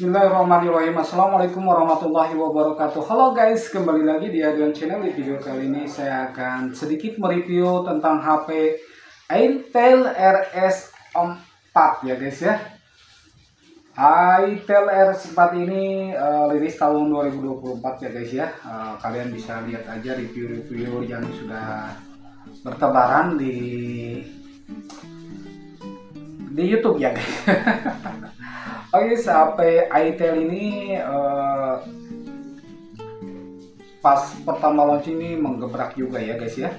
Bismillahirrahmanirrahim. Assalamualaikum warahmatullahi wabarakatuh. Halo guys, kembali lagi di Adrian Channel. Di video kali ini saya akan sedikit mereview tentang HP Itel RS4 ya guys ya. Itel RS4 ini rilis tahun 2024 ya guys ya. Kalian bisa lihat aja review-review yang sudah bertebaran di YouTube ya guys. Oke, HP Itel ini pas pertama launching ini menggebrak juga ya guys ya.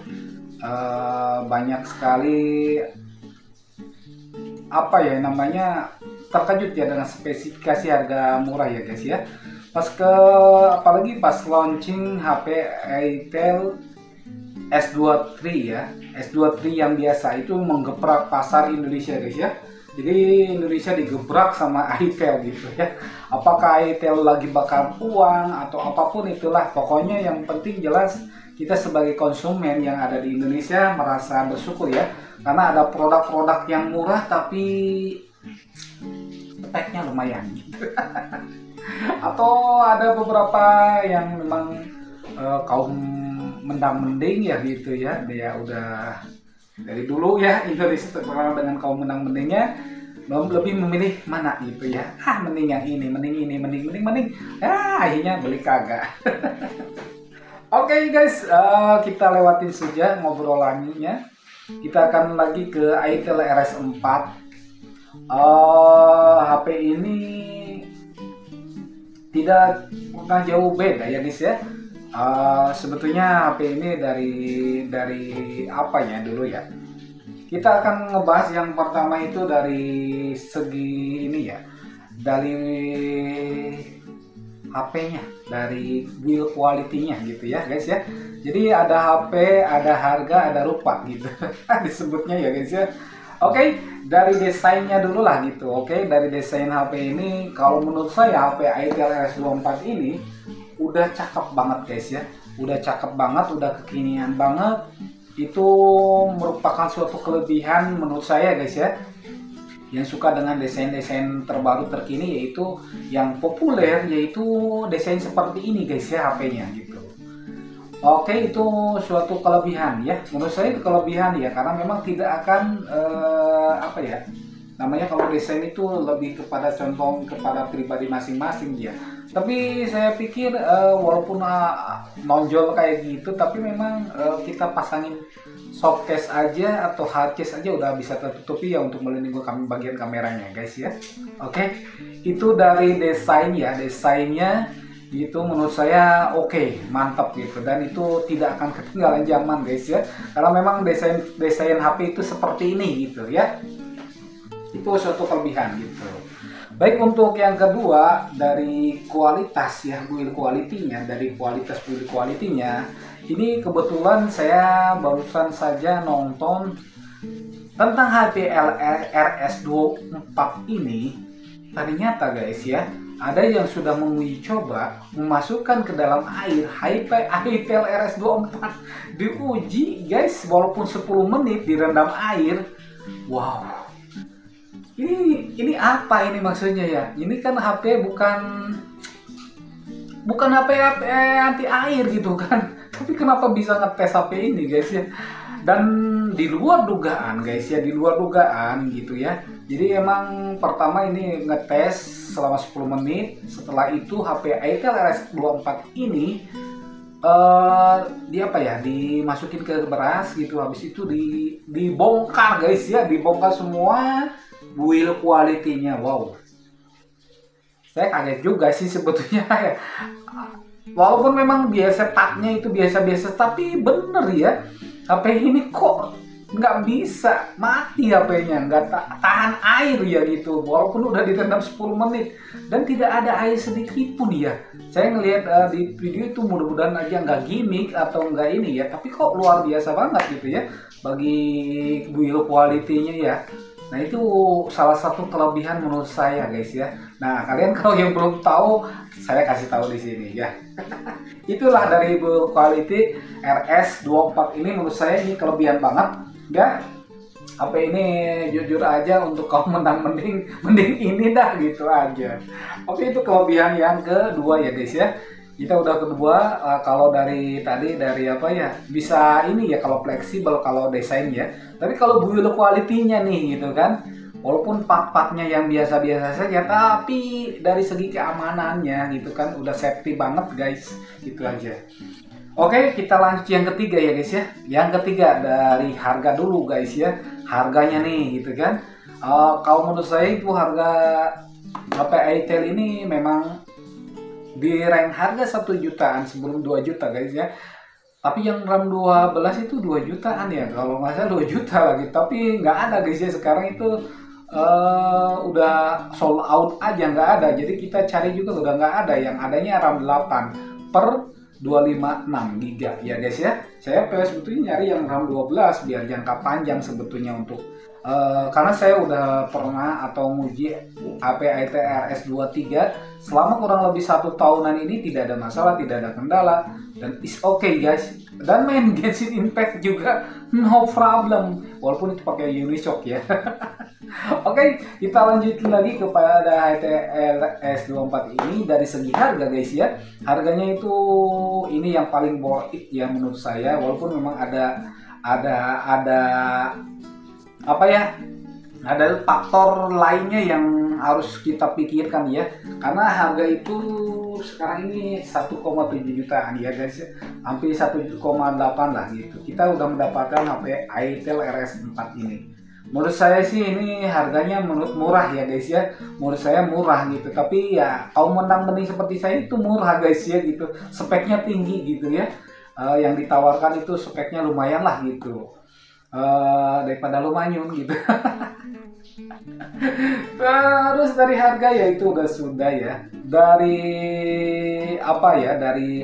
Banyak sekali apa ya namanya terkejut ya dengan spesifikasi harga murah ya guys ya. Apalagi pas launching HP Itel S23 ya. S23 yang biasa itu menggebrak pasar Indonesia guys ya. Jadi Indonesia digebrak sama Itel gitu ya. Apakah Itel lagi bakal uang atau apapun itulah, pokoknya yang penting jelas kita sebagai konsumen yang ada di Indonesia merasa bersyukur ya, karena ada produk-produk yang murah tapi speknya lumayan gitu. Atau ada beberapa yang memang kaum mendang-mending ya gitu ya, dia udah dari dulu ya Indonesia terkenal dengan kaum menang-mendingnya, lebih memilih mana gitu ya. Mending yang ini, mending akhirnya beli kagak. Oke guys, kita lewatin saja ngobrolannya. Kita akan lagi ke Itel RS4. HP ini tidak pernah jauh beda ya guys ya. Sebetulnya HP ini dari apa ya dulu ya. Kita akan ngebahas yang pertama itu dari segi ini ya, dari HP-nya, dari build quality-nya gitu ya guys ya. Jadi ada HP, ada harga, ada rupa gitu disebutnya ya guys ya. Oke, dari desainnya dulu lah gitu. Oke, dari desain HP ini kalau menurut saya HP Itel RS24 ini udah cakep banget guys ya, udah cakep banget, udah kekinian banget. Itu merupakan suatu kelebihan menurut saya guys ya, yang suka dengan desain-desain terbaru terkini, yaitu yang populer, yaitu desain seperti ini guys ya HP-nya gitu. Oke, itu suatu kelebihan ya, menurut saya itu kelebihan ya, karena memang tidak akan apa ya namanya, kalau desain itu lebih kepada contoh kepada pribadi masing-masing ya. Tapi saya pikir walaupun nonjol kayak gitu, tapi memang kita pasangin soft case aja atau hard case aja udah bisa tertutupi ya, untuk melindungi bagian kameranya guys ya. Oke, itu dari desain ya, desainnya itu menurut saya oke, mantap gitu, dan itu tidak akan ketinggalan zaman guys ya, karena memang desain HP itu seperti ini gitu ya. Itu suatu kelebihan gitu. Baik, untuk yang kedua dari kualitas ya, build quality-nya, dari kualitas build quality-nya ini kebetulan saya barusan saja nonton tentang HP RS24 ini. Ternyata guys ya, ada yang sudah menguji coba memasukkan ke dalam air HP Itel RS24, diuji guys, walaupun 10 menit direndam air. Wow, ini apa ini maksudnya ya? Ini kan HP bukan HP anti air gitu kan. Tapi kenapa bisa ngetes HP ini guys ya? Dan di luar dugaan guys ya, di luar dugaan gitu ya. Jadi emang pertama ini ngetes selama 10 menit. Setelah itu HP Itel RS24 ini dimasukin ke beras gitu. Habis itu dibongkar guys ya, dibongkar semua build quality-nya. Wow, saya kaget juga sih sebetulnya ya. Walaupun memang setup-nya itu biasa-biasa, tapi bener ya, HP ini kok nggak bisa mati, HP-nya nggak tahan air ya gitu, walaupun udah direndam 10 menit dan tidak ada air sedikit pun ya. Saya ngelihat di video itu, mudah-mudahan aja nggak gimmick atau nggak ini ya, tapi kok luar biasa banget gitu ya bagi build quality-nya ya. Nah, itu salah satu kelebihan menurut saya guys ya. Nah, kalian kalau yang belum tahu, saya kasih tahu di sini ya. Itulah dari build quality RS24 ini, menurut saya ini kelebihan banget ya. HP ini jujur aja untuk kaum menang mending ini dah gitu aja. Oke, itu kelebihan yang kedua ya guys ya. Kita udah kedua, kalau dari tadi dari apa ya, bisa ini ya kalau fleksibel kalau desain ya. Tapi kalau build quality-nya nih gitu kan, walaupun part-partnya yang biasa-biasa saja, tapi dari segi keamanannya gitu kan udah safety banget guys, gitu aja. Oke, kita lanjut yang ketiga ya guys ya. Yang ketiga dari harga dulu guys ya. Harganya nih gitu kan. Kalau menurut saya itu harga HP Itel ini memang di rank harga 1 jutaan sebelum 2 juta guys ya. Tapi yang RAM 12 itu 2 jutaan ya, kalau nggak salah 2 juta lagi. Tapi nggak ada guys ya, sekarang itu udah sold out aja, nggak ada. Jadi kita cari juga udah nggak ada, yang adanya RAM 8 per 256 GB ya guys ya. Saya sebetulnya nyari yang RAM 12 biar jangka panjang sebetulnya untuk karena saya udah pernah atau nguji HP Itel RS23 selama kurang lebih 1 tahunan ini, tidak ada masalah, tidak ada kendala, dan is okay guys. Dan main Genshin Impact juga no problem, walaupun itu pakai Unishock ya. Oke, kita lanjutin lagi kepada Itel RS24 ini. Dari segi harga guys ya, harganya itu ini yang paling worth it ya menurut saya, walaupun memang ada apa ya, ada faktor lainnya yang harus kita pikirkan ya, karena harga itu sekarang ini 1,7 jutaan ya guys ya, hampir 1,8 lah gitu. Kita udah mendapatkan HP Itel RS4 ini. Menurut saya sih ini harganya menurut murah ya guys ya, menurut saya murah gitu. Tapi ya kaum menang-mending seperti saya itu murah guys ya gitu, speknya tinggi gitu ya. Yang ditawarkan itu speknya lumayan lah gitu, daripada lumayan gitu. Terus dari harga ya itu sudah ya. Dari apa ya, dari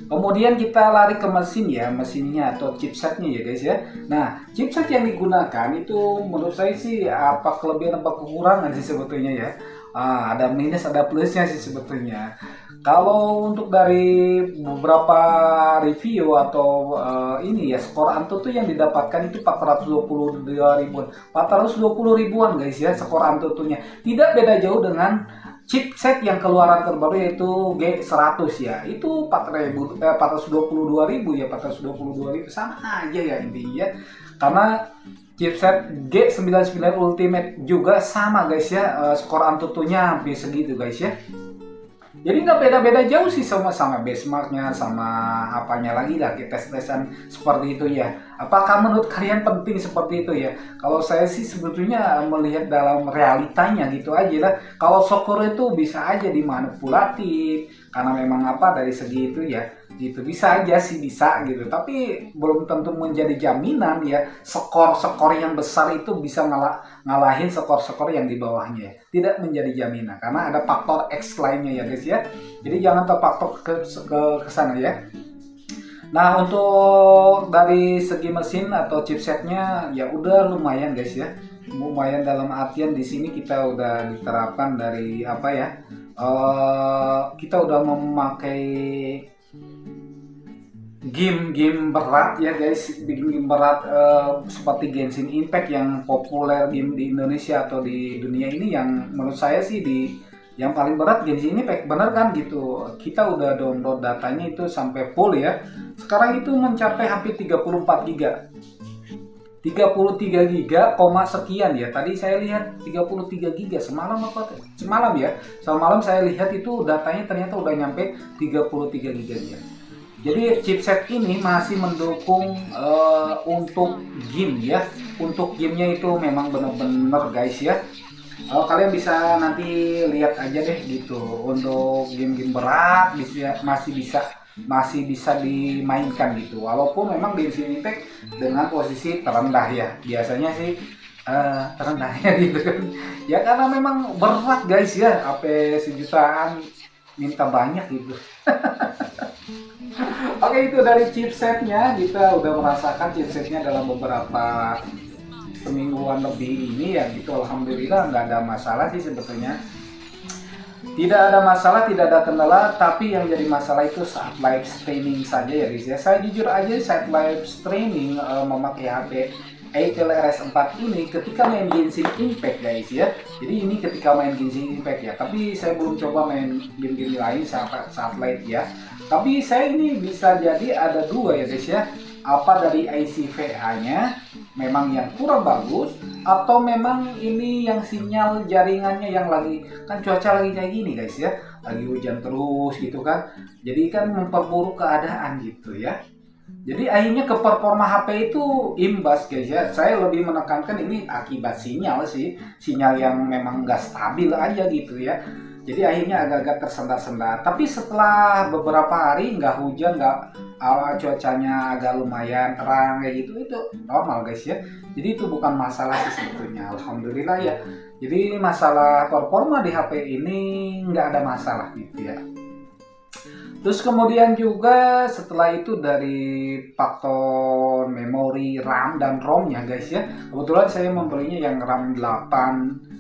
kemudian kita lari ke mesin ya, mesinnya atau chipsetnya ya guys ya. Nah, chipset yang digunakan itu menurut saya sih apa kelebihan apa kekurangan sih sebetulnya ya. Ada minus ada plusnya sih sebetulnya. Kalau untuk dari beberapa review atau ini ya, skor Antutu yang didapatkan itu 422 ribuan, 420 ribuan guys ya skor Antutunya. Tidak beda jauh dengan chipset yang keluaran terbaru yaitu G100 ya. Itu 422 ribu ya, 422 ribu sama aja ya intinya. Karena chipset G99 Ultimate juga sama guys ya, skor Antutunya hampir segitu guys ya. Jadi nggak beda-beda jauh sih, sama benchmarknya, sama apanya lagi lah, kita tes-tesan seperti itu ya. Apakah menurut kalian penting seperti itu ya? Kalau saya sih sebetulnya melihat dalam realitanya gitu aja lah. Kalau skor itu bisa aja dimanipulatif, karena memang apa dari segi itu ya, gitu bisa aja sih bisa gitu. Tapi belum tentu menjadi jaminan ya. Skor yang besar itu bisa ngalahin skor-skor yang di bawahnya. Tidak menjadi jaminan karena ada faktor X lainnya ya guys ya. Jadi jangan terpatok ke sana ya. Nah, untuk dari segi mesin atau chipsetnya ya udah lumayan guys ya. Lumayan dalam artian di sini kita udah diterapkan dari apa ya? Kita udah memakai game-game berat ya guys, game berat seperti Genshin Impact yang populer game di Indonesia atau di dunia ini, yang menurut saya sih yang paling berat Genshin Impact bener kan gitu. Kita udah download datanya itu sampai full ya. Sekarang itu mencapai hampir 34 GB. 33 GB, sekian ya. Tadi saya lihat 33 GB semalam ya. Semalam saya lihat itu datanya ternyata udah nyampe 33 GB ya. Jadi chipset ini masih mendukung untuk game ya. Untuk gamenya itu memang bener-bener guys ya. Kalian bisa nanti lihat aja deh gitu. Untuk game-game berat masih bisa dimainkan gitu. Walaupun memang Genshin Impact dengan posisi terendah ya. Biasanya sih terendah ya gitu kan. Ya karena memang berat guys ya. Sampai sejutaan minta banyak gitu. Oke, itu dari chipsetnya. Kita udah merasakan chipsetnya dalam beberapa semingguan lebih ini ya gitu. Alhamdulillah nggak ada masalah sih sebetulnya. Tidak ada masalah, tidak ada kendala. Tapi yang jadi masalah itu saat live streaming saja ya guys ya. Saya jujur aja saat live streaming memakai HP Eiffel RS4 ini ketika main Genshin Impact guys ya. Jadi ini ketika main Genshin Impact ya. Tapi saya belum coba main game-game lain saat late ya. Tapi saya ini bisa jadi ada dua ya guys ya. Apa dari IC VA-nya memang yang kurang bagus, atau memang ini yang sinyal jaringannya yang lagi, kan cuaca lagi kayak gini guys ya, lagi hujan terus gitu kan, jadi kan memperburuk keadaan gitu ya. Jadi akhirnya ke performa HP itu imbas guys ya. Saya lebih menekankan ini akibat sinyal sih, sinyal yang memang nggak stabil aja gitu ya. Jadi akhirnya agak-agak tersendat-sendat. Tapi setelah beberapa hari nggak hujan, cuacanya agak lumayan terang kayak gitu, itu normal guys ya. Jadi itu bukan masalah sih sebetulnya, alhamdulillah ya. Jadi masalah performa di HP ini nggak ada masalah gitu ya. Terus kemudian juga setelah itu dari faktor memori RAM dan ROM-nya guys ya. Kebetulan saya membelinya yang RAM 8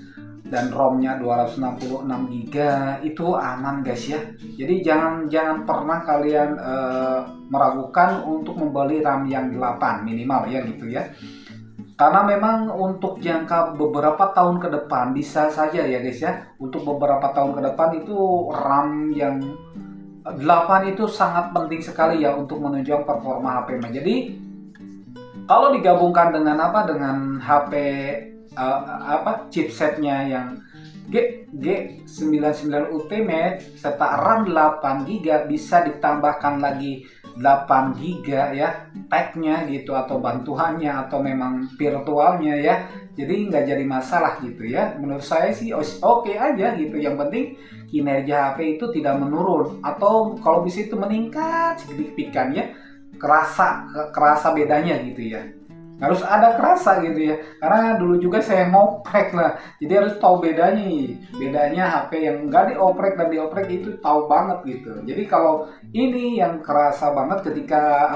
dan ROM-nya 266 GB, itu aman guys ya. Jadi jangan pernah kalian meragukan untuk membeli RAM yang 8 minimal ya gitu ya. Karena memang untuk jangka beberapa tahun ke depan bisa saja ya guys ya. Untuk beberapa tahun ke depan itu RAM yang 8 itu sangat penting sekali ya untuk menunjang performa HP. Jadi kalau digabungkan dengan dengan HP chipsetnya yang G99 Ultimate serta RAM 8 GB, bisa ditambahkan lagi 8 GB ya packnya gitu, atau bantuannya, atau memang virtualnya ya. Jadi nggak jadi masalah gitu ya. Menurut saya sih oke aja gitu. Yang penting kinerja HP itu tidak menurun, atau kalau bisa itu meningkat signifikan ya. Kerasa bedanya gitu ya. Harus ada kerasa gitu ya, karena dulu juga saya ngoprek lah, jadi harus tahu bedanya HP yang nggak dioprek dan dioprek, itu tahu banget gitu. Jadi kalau ini yang kerasa banget ketika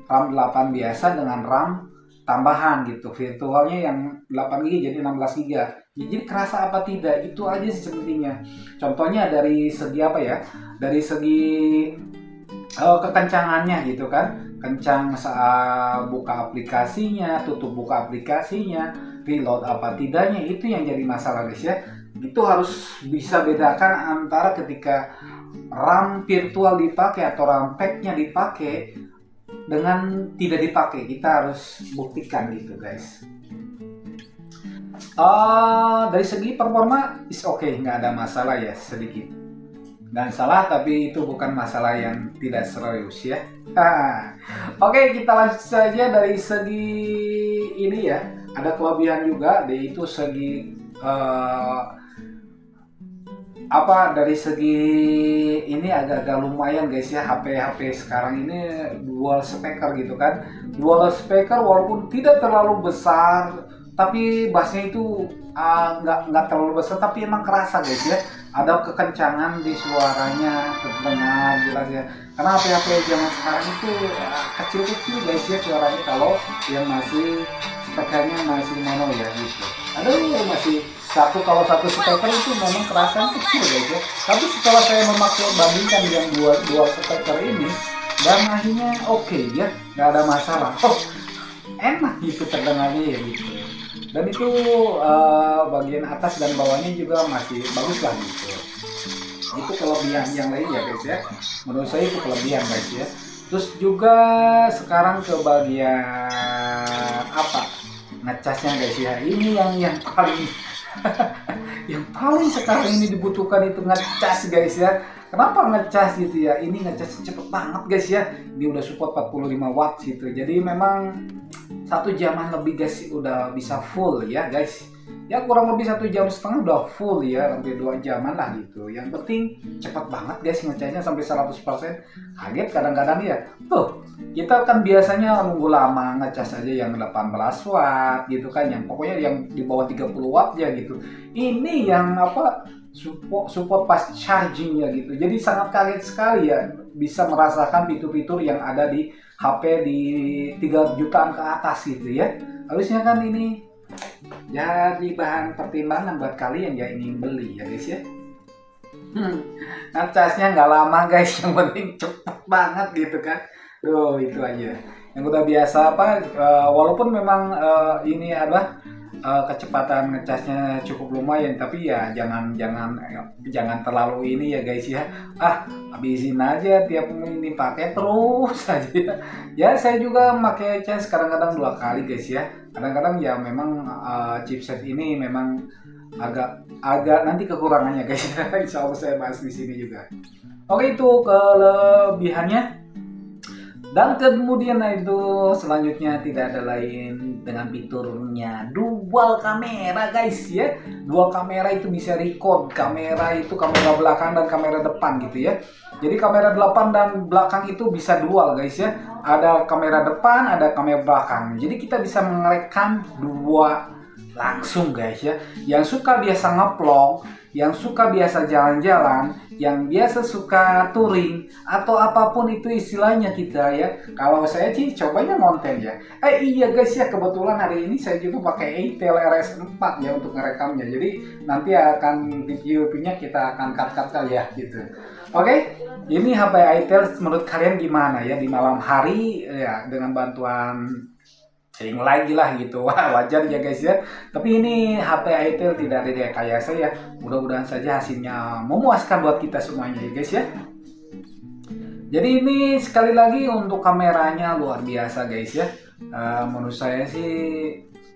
RAM 8 biasa dengan RAM tambahan gitu, virtualnya yang 8 GB jadi 16 GB, jadi kerasa apa tidak, itu aja sih sebetulnya. Contohnya dari segi dari segi kekencangannya gitu kan, kencang saat buka aplikasinya, tutup buka aplikasinya, reload apa tidaknya, itu yang jadi masalah guys ya. Itu harus bisa bedakan antara ketika RAM virtual dipakai atau RAM pack-nya dipakai dengan tidak dipakai. Kita harus buktikan gitu guys. Dari segi performa is okay, nggak ada masalah ya, sedikit dan salah, tapi itu bukan masalah yang tidak serius ya. Oke, kita lanjut saja. Dari segi ini ya, ada kelebihan juga, yaitu segi dari segi ini agak-agak lumayan guys ya. HP sekarang ini dual speaker gitu kan. Dual speaker walaupun tidak terlalu besar, tapi bassnya itu nggak terlalu besar, tapi emang kerasa guys ya. Ada kekencangan di suaranya, terdengar jelas ya. Karena HP zaman sekarang itu kecil-kecil guys ya suaranya, kalau yang masih speakernya masih mono ya gitu. Ada yang masih satu, kalau satu speaker itu memang kerasa kecil guys ya. Tapi setelah saya bandingkan yang dua speaker ini, dan akhirnya oke ya, nggak ada masalah. Enak gitu terdengarnya ya gitu. Dan itu bagian atas dan bawahnya juga masih bagus lah gitu. Itu kelebihan yang lain ya guys ya. Menurut saya itu kelebihan guys ya. Terus juga sekarang ke bagian ngecasnya guys ya. Ini yang paling yang paling sekarang ini dibutuhkan itu ngecas guys ya. Kenapa ngecas gitu ya? Ini ngecas cepet banget guys ya. Ini udah support 45 watt gitu. Jadi memang 1 jaman lebih guys udah bisa full ya guys. Ya kurang lebih 1,5 jam udah full ya, sampai 2 jaman lah gitu. Yang penting cepet banget guys ngecasnya sampai 100%. Kaget kadang-kadang ya. Kita kan biasanya nunggu lama ngecas aja yang 18 watt gitu kan, yang pokoknya yang di bawah 30 watt ya gitu. Ini yang support fast charging ya gitu. Jadi sangat kaget sekali ya bisa merasakan fitur-fitur yang ada di HP di 3 jutaan ke atas gitu ya. Harusnya kan ini jadi bahan pertimbangan buat kalian yang ingin beli ya guys ya. Ngecasnya nggak lama guys, yang penting cepet banget gitu kan. Itu aja. yang udah biasa walaupun memang ini kecepatan ngecasnya cukup lumayan, tapi ya jangan terlalu ini ya guys ya. Habisin aja tiap ini pakai terus aja ya. Ya saya juga pakai cas kadang-kadang 2 kali guys ya. Kadang-kadang ya memang chipset ini memang agak nanti kekurangannya guys ya. Insya Allah saya bahas di sini juga. Oke, itu kelebihannya. Dan kemudian itu selanjutnya tidak ada lain dengan fiturnya dual kamera guys ya. Dual kamera itu bisa record, kamera itu kamera belakang dan kamera depan gitu ya. Jadi kamera depan dan belakang itu bisa dual guys ya. Ada kamera depan, ada kamera belakang. Jadi kita bisa merekam dua langsung guys ya. Yang suka biasa ngeplong, yang suka biasa jalan-jalan, yang biasa suka touring atau apapun itu istilahnya kita ya. Kalau saya sih cobanya konten ya. Iya guys ya, kebetulan hari ini saya juga pakai Eitel RS4 ya untuk ngerekamnya. Jadi nanti akan video-nya kita akan cut-cut kali ya gitu. Oke, ini HP Eitel menurut kalian gimana ya di malam hari ya dengan bantuan sering lagi lah gitu. Wah, wajar ya guys ya. Tapi ini HP Eitel tidak ada rekayasa ya. Mudah-mudahan saja hasilnya memuaskan buat kita semuanya ya guys ya. Jadi ini sekali lagi untuk kameranya luar biasa guys ya. Menurut saya sih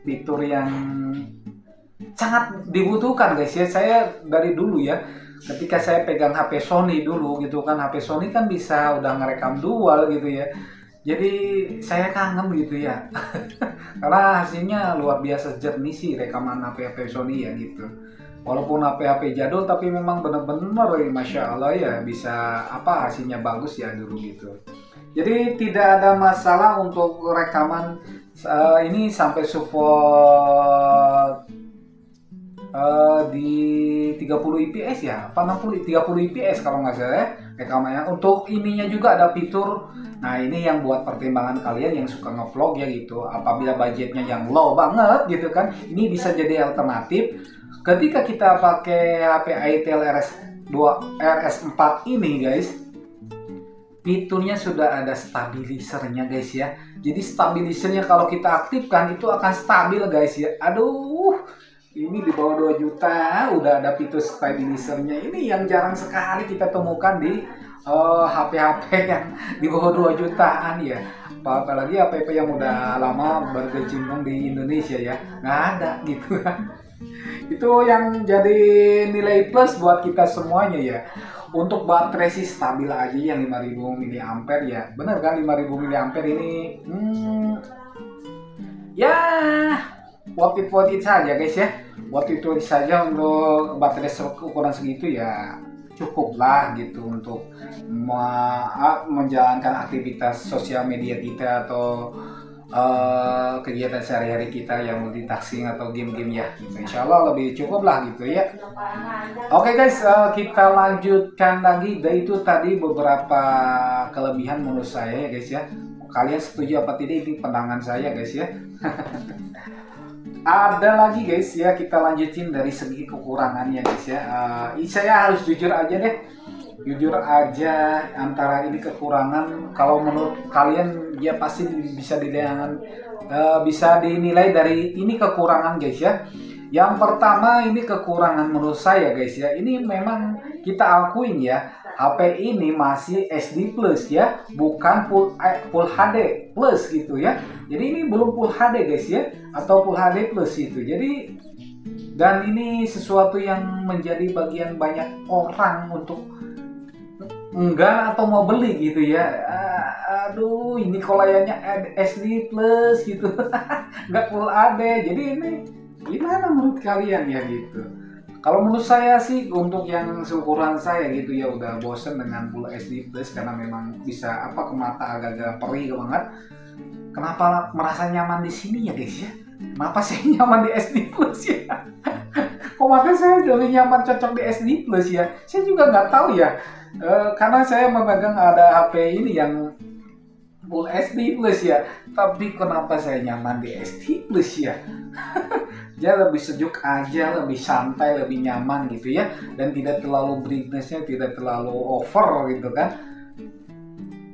fitur yang sangat dibutuhkan guys ya. Saya dari dulu ya, ketika saya pegang HP Sony dulu gitu kan, HP Sony kan bisa udah ngerekam dual gitu ya. Jadi saya kangen gitu ya. Karena hasilnya luar biasa jernih sih rekaman HP Sony ya gitu. Walaupun HP jadul tapi memang bener-bener Masya Allah ya bisa hasilnya bagus ya dulu gitu. Jadi tidak ada masalah untuk rekaman ini sampai support di 30 IPS ya, 30 IPS kalau nggak salah ya rekamannya. Untuk ininya juga ada fitur. Nah ini yang buat pertimbangan kalian yang suka ngevlog ya gitu. Apabila budgetnya yang low banget gitu kan, ini bisa jadi alternatif. Ketika kita pakai HP Eitel RS4 ini guys, fiturnya sudah ada stabilisernya guys ya. Jadi stabilisernya kalau kita aktifkan itu akan stabil guys ya. Aduh, ini di bawah 2 juta udah ada fitur stabilisernya. Ini yang jarang sekali kita temukan di HP-HP yang di bawah 2 jutaan ya. Apalagi HP yang udah lama berkecimpung di Indonesia ya. Nggak ada gitu. Itu yang jadi nilai plus buat kita semuanya ya. Untuk baterai sih stabil aja yang 5000 mAh ya. Bener kan 5000 mAh ini ya worth it saja guys ya. Worth it saja untuk baterai ukuran segitu ya, cukup lah gitu untuk menjalankan aktivitas sosial media kita atau kegiatan sehari-hari kita yang multitasking atau game-game ya gitu. Insya Allah lebih cukup lah gitu ya. Oke guys, kita lanjutkan lagi. Dan itu tadi beberapa kelebihan menurut saya ya guys ya. Kalian setuju apa tidak ini pandangan saya guys ya. Ada lagi guys ya, kita lanjutin dari segi kekurangannya guys ya. Saya harus jujur aja deh, jujur aja antara ini kekurangan. Kalau menurut kalian ya pasti bisa dinilai dari ini kekurangan guys ya. Yang pertama ini kekurangan menurut saya guys ya. Ini memang kita akuin ya, HP ini masih SD plus ya, bukan full HD plus gitu ya. Jadi ini belum full HD guys ya, atau full HD plus itu. Jadi dan ini sesuatu yang menjadi bagian banyak orang untuk enggak atau mau beli gitu ya. Aduh, ini kok layarnya SD plus gitu. Nggak full HD. Jadi ini gimana menurut kalian ya gitu. Kalau menurut saya sih untuk yang seukuran saya gitu ya udah bosen dengan full SD plus karena memang bisa ke mata agak-agak perih banget. Kenapa merasa nyaman di sini ya guys ya? Kenapa saya nyaman di SD plus ya? Kok mata saya lebih nyaman cocok di SD plus ya? Saya juga nggak tahu ya. Karena saya memegang ada HP ini yang full SD plus ya. Tapi kenapa saya nyaman di SD plus ya? Dia lebih sejuk aja, lebih santai, lebih nyaman gitu ya. Dan tidak terlalu brightness-nya tidak terlalu over gitu kan.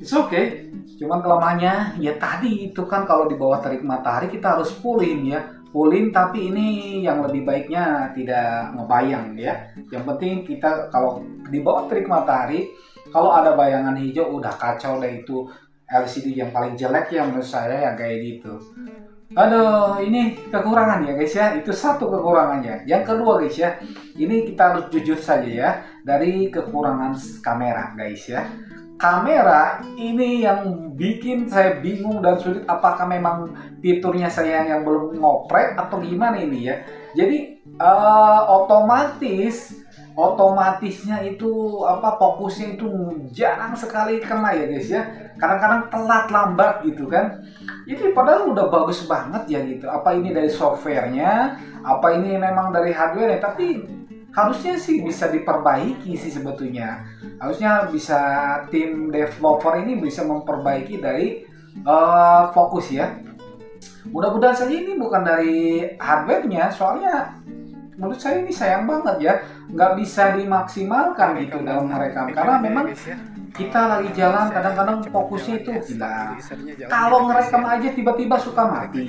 it's okay. Cuman kelemahannya ya tadi itu kan kalau di bawah terik matahari kita harus pulin ya. Pulin, tapi ini yang lebih baiknya tidak ngebayang ya. Yang penting kita kalau di bawah terik matahari, kalau ada bayangan hijau udah kacau deh, itu LCD yang paling jelek ya menurut saya ya kayak gitu. Aduh, ini kekurangan ya guys ya. Itu satu kekurangannya. Yang kedua guys ya, ini kita harus jujur saja ya, dari kekurangan kamera guys ya. Kamera ini yang bikin saya bingung dan sulit, apakah memang fiturnya saya yang belum ngoprek atau gimana ini ya. Jadi otomatisnya itu fokusnya itu jarang sekali kena ya guys ya. Kadang-kadang telat lambat gitu kan. Jadi padahal udah bagus banget ya gitu. Apa ini dari softwarenya, apa ini memang dari hardware, tapi harusnya sih bisa diperbaiki sih sebetulnya. Harusnya bisa tim developer ini bisa memperbaiki dari fokus ya. Mudah-mudahan saja ini bukan dari hardware-nya, soalnya menurut saya ini sayang banget ya, nggak bisa dimaksimalkan gitu dalam merekam, karena memang kita lagi jalan kadang-kadang fokusnya itu gila. Kalau ngerekam aja tiba-tiba suka mati,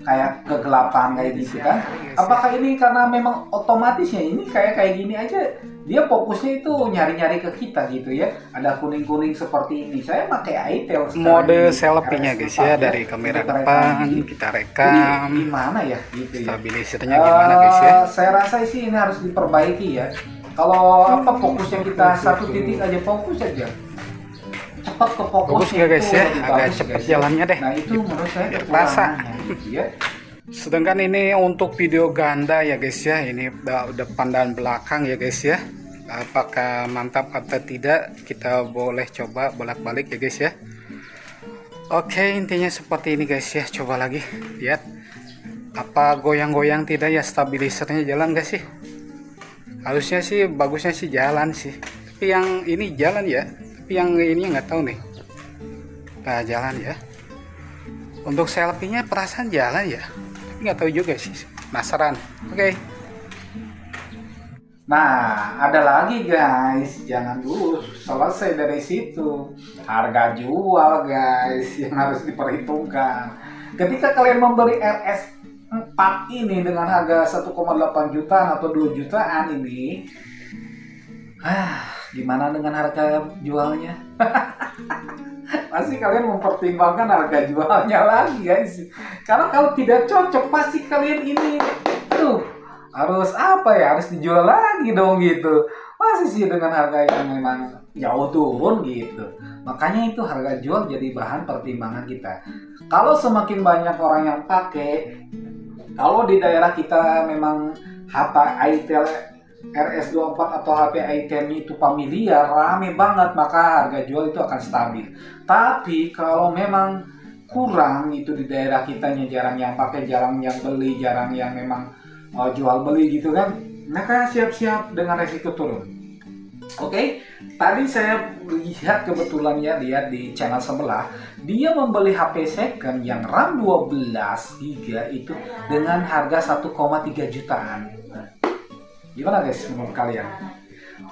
kayak kegelapan kayak gitu kan. Apakah ini karena memang otomatisnya ini kayak gini aja dia fokusnya itu nyari-nyari ke kita gitu ya. Ada kuning-kuning seperti ini. Saya pakai iTel mode selfie-nya guys ya, dari kamera depan kita rekam. Gimana ya gitu ya. Stabilisernya gimana guys ya? Saya rasa sih ini harus diperbaiki ya. Kalau fokusnya kita satu titik aja, fokus aja. Cepat ke fokus ya guys ya, agak cepat jalannya deh. Nah itu menurut saya terasa. Gitu ya. Sedangkan ini untuk video ganda ya guys ya, ini depan dan belakang ya guys ya. Apakah mantap atau tidak, kita boleh coba bolak-balik ya guys ya. Oke, intinya seperti ini guys ya. Coba lagi lihat, apa goyang-goyang tidak ya, stabilisernya jalan gak sih? Harusnya sih bagusnya sih jalan sih, tapi yang ini jalan ya, tapi yang ini nggak tahu nih. Nah jalan ya. Untuk selfie-nya perasaan jalan ya, tapi nggak tahu juga sih, penasaran. Oke. Nah, ada lagi guys, jangan dulu selesai dari situ. Harga jual guys yang harus diperhitungkan. Ketika kalian membeli RS4 ini dengan harga 1,8 jutaan atau 2 jutaan ini, gimana dengan harga jualnya? Pasti kalian mempertimbangkan harga jualnya lagi guys. Karena kalau tidak cocok pasti kalian ini harus harus dijual lagi dong gitu. Masih sih dengan harga yang memang jauh turun gitu. Makanya itu harga jual jadi bahan pertimbangan kita. Kalau semakin banyak orang yang pakai, kalau di daerah kita memang HP iTel RS24 atau HP iTel itu familiar, rame banget, maka harga jual itu akan stabil. Tapi kalau memang kurang itu di daerah kitanya, jarang yang pakai, jarang yang beli, jarang yang memang jual beli gitu kan, maka siap-siap dengan resiko turun. Oke, tadi saya kebetulan lihat di channel sebelah, dia membeli HP second yang RAM 12 GB itu dengan harga 1,3 jutaan. Gimana guys menurut kalian?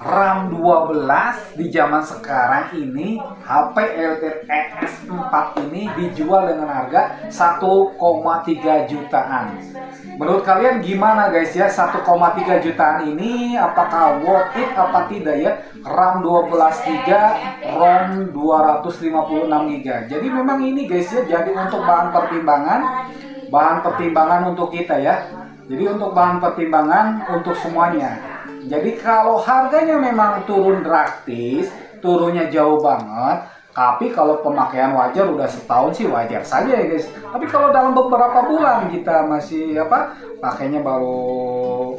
RAM 12 di zaman sekarang ini, HP LTS4 ini dijual dengan harga 1,3 jutaan. Menurut kalian gimana guys ya, 1,3 jutaan ini apakah worth it apa tidak ya? RAM 12 GB, ROM 256 GB. Jadi memang ini guys ya, jadi untuk bahan pertimbangan untuk kita ya. Jadi untuk bahan pertimbangan untuk semuanya. Jadi kalau harganya memang turun drastis, turunnya jauh banget, tapi kalau pemakaian wajar udah setahun sih wajar saja ya guys. Tapi kalau dalam beberapa bulan kita masih pakainya baru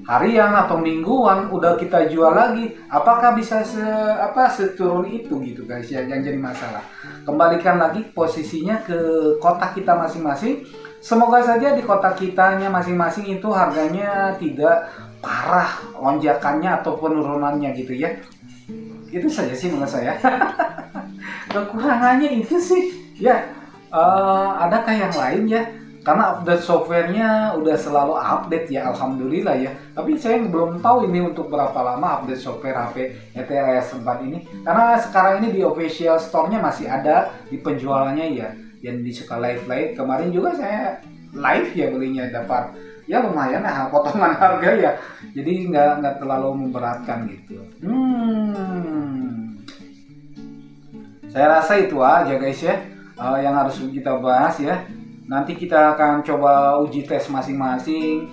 harian atau mingguan udah kita jual lagi, apakah bisa seturun itu gitu guys ya, yang jadi masalah. Kembalikan lagi posisinya ke kotak kita masing-masing. Semoga saja di kotak kitanya masing-masing itu harganya tidak parah lonjakannya atau penurunannya gitu ya. Itu saja sih menurut saya. Kekurangannya itu sih ya. Adakah yang lain ya? karena update softwarenya udah selalu update ya, alhamdulillah ya. Tapi saya belum tahu ini untuk berapa lama update software HP ATEL RS 4 ini, karena sekarang ini di official store-nya masih ada di penjualannya ya, yang suka live kemarin juga saya live ya belinya, dapat ya lumayan lah potongan harga ya, jadi nggak terlalu memberatkan gitu. Saya rasa itu aja guys ya, yang harus kita bahas ya. Nanti kita akan coba uji tes masing-masing.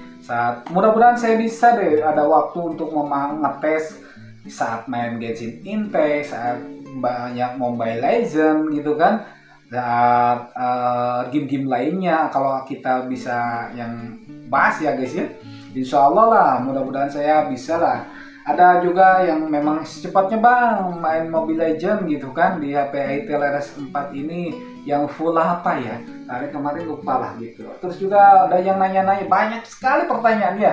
Mudah-mudahan saya bisa deh ada waktu untuk ngetes saat main Genshin Impact, saat banyak Mobile Legends gitu kan, saat game-game lainnya. Kalau kita bisa yang bahas ya guys ya, insya Allah lah, mudah-mudahan saya bisa lah. Ada juga yang memang secepatnya bang main Mobile Legends gitu kan di HP ATEL RS 4 ini, yang full apa ya, kemarin lupa lah gitu. Terus juga ada yang nanya-nanya, banyak sekali pertanyaannya,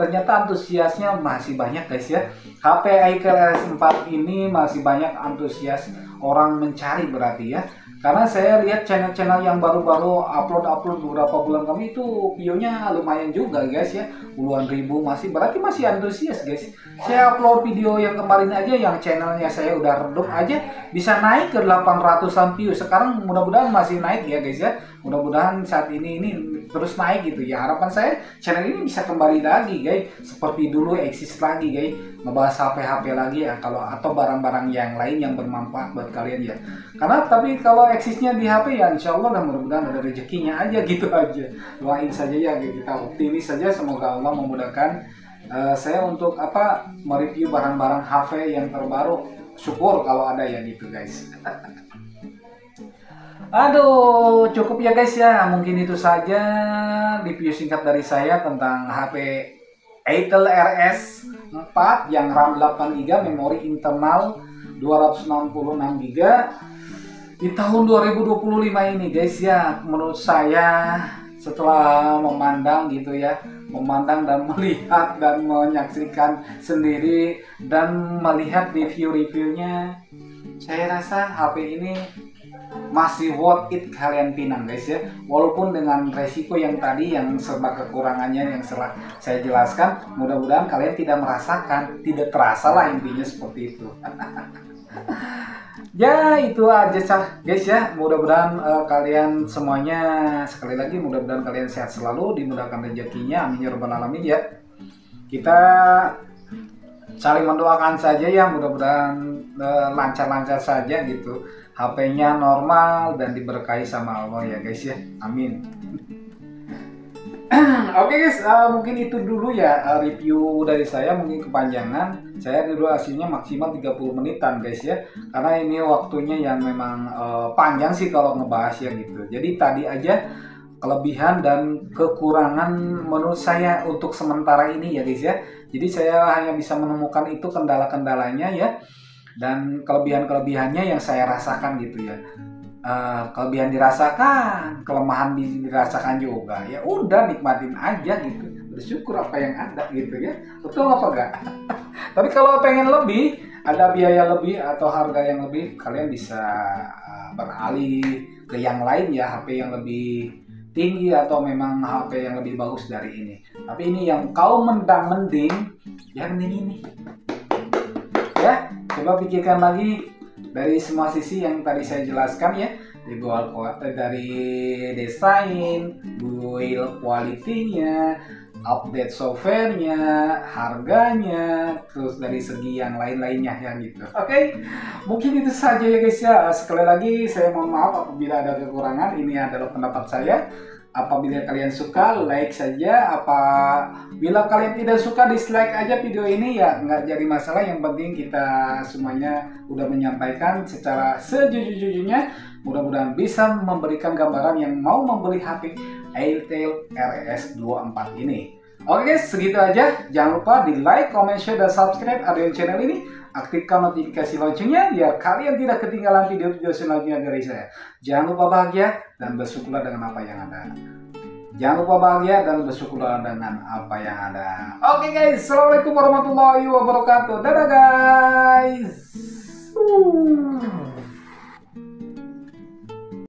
ternyata antusiasnya masih banyak guys ya. HP ATEL RS 4 ini masih banyak antusias orang mencari berarti ya, karena saya lihat channel-channel yang baru-baru upload beberapa bulan kami itu videonya lumayan juga guys ya, puluhan ribu, berarti masih antusias guys. Saya upload video yang kemarin aja, yang channelnya saya udah redup aja bisa naik ke 800-an view. Sekarang mudah-mudahan masih naik ya guys ya, mudah-mudahan saat ini terus naik gitu ya. Harapan saya channel ini bisa kembali lagi guys, seperti dulu eksis lagi guys, ngebahas HP-HP lagi ya, atau barang-barang yang lain yang bermanfaat buat kalian ya. Karena tapi kalau eksisnya di HP ya insya Allah, dan mudah-mudahan ada rezekinya aja gitu aja. Doain saja ya, kita optimis saja, semoga Allah memudahkan saya untuk mereview barang-barang HP yang terbaru. Syukur kalau ada ya gitu guys. Aduh, cukup ya guys ya, mungkin itu saja review singkat dari saya tentang HP ATEL RS 4 yang RAM 8GB, memori internal 266GB di tahun 2025 ini guys ya. Menurut saya setelah memandang gitu ya, memandang dan melihat dan menyaksikan sendiri dan melihat review-reviewnya, saya rasa HP ini masih worth it kalian pinang guys ya, walaupun dengan resiko yang tadi yang serba kekurangannya yang saya jelaskan. Mudah-mudahan kalian tidak merasakan, tidak terasa lah, intinya seperti itu. Ya itu aja guys ya, mudah-mudahan kalian semuanya, sekali lagi mudah-mudahan kalian sehat selalu, dimudahkan rezekinya, amin ya rabbal alamin ya. Kita saling mendoakan saja ya, mudah-mudahan lancar-lancar saja gitu, HP-nya normal dan diberkahi sama Allah ya guys ya, amin. Oke guys, mungkin itu dulu ya review dari saya, mungkin kepanjangan. Saya durasinya maksimal 30 menitan guys ya, karena ini waktunya yang memang panjang sih kalau ngebahas ya gitu. Jadi tadi aja kelebihan dan kekurangan menurut saya untuk sementara ini ya guys ya. Jadi saya hanya bisa menemukan itu kendala-kendalanya ya, dan kelebihan-kelebihannya yang saya rasakan gitu ya. Kelebihan dirasakan, kelemahan dirasakan juga ya, udah nikmatin aja gitu, bersyukur apa yang ada gitu ya, betul apa enggak? Tapi kalau pengen lebih, ada biaya lebih atau harga yang lebih, kalian bisa beralih ke yang lain ya, HP yang lebih tinggi atau memang HP yang lebih bagus dari ini. Tapi ini yang kau mending ya, mending ini ya. Coba pikirkan lagi dari semua sisi yang tadi saya jelaskan ya, dari desain, build quality-nya, update software-nya, harganya, terus dari segi yang lain-lainnya ya gitu. Oke, mungkin itu saja ya guys ya. Sekali lagi saya mohon maaf apabila ada kekurangan. Ini adalah pendapat saya. Apabila kalian suka, like saja. Apabila kalian tidak suka, dislike aja video ini ya, nggak jadi masalah. Yang penting kita semuanya udah menyampaikan secara sejujur-jujurnya. Mudah-mudahan bisa memberikan gambaran yang mau membeli HP ATEL RS 24 ini. Oke guys, segitu aja. Jangan lupa di like, comment, share, dan subscribe Adrian channel ini. Aktifkan notifikasi loncengnya biar kalian tidak ketinggalan video-video selanjutnya dari saya. Jangan lupa bahagia dan bersyukurlah dengan apa yang ada. Jangan lupa bahagia dan bersyukurlah dengan apa yang ada. Oke guys, assalamualaikum warahmatullahi wabarakatuh. Dadah guys.